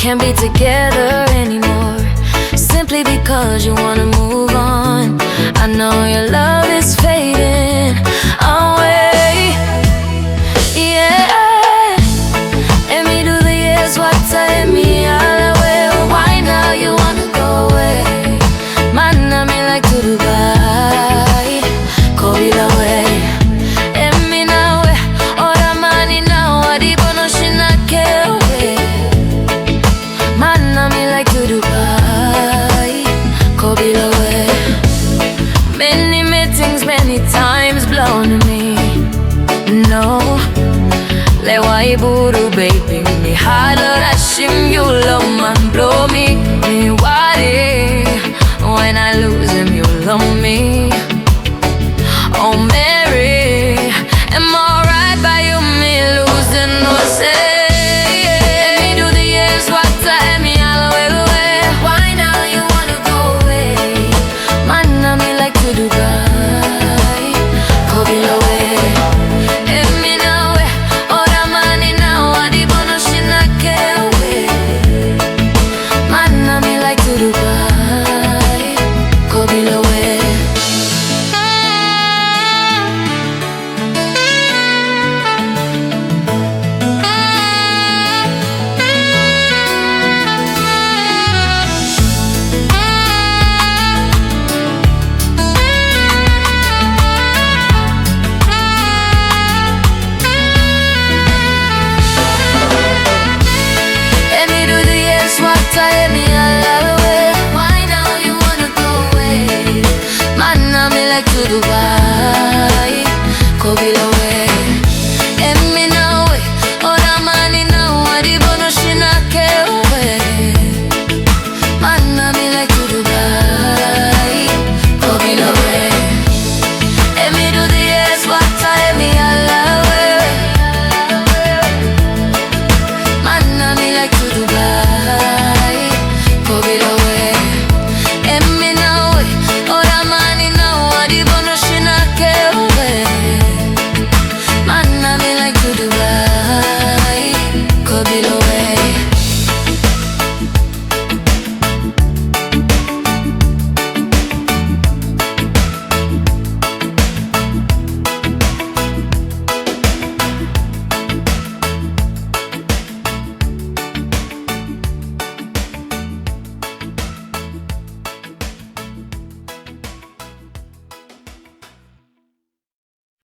can't be together anymore, simply because you wanna move on. I know your love is fading away. Yeah, and me do the years what time me all away. Why now you wanna go away? Man, I mean like to Dubai, go away. And me now, all the money now, I deep on ocean I can't wait. Man, I mean like to Dubai, go away. Many meetings, many times blown to me. No, le waiburu baby, me harder ashim you love man blow me. Me worry when I lose him, you love me.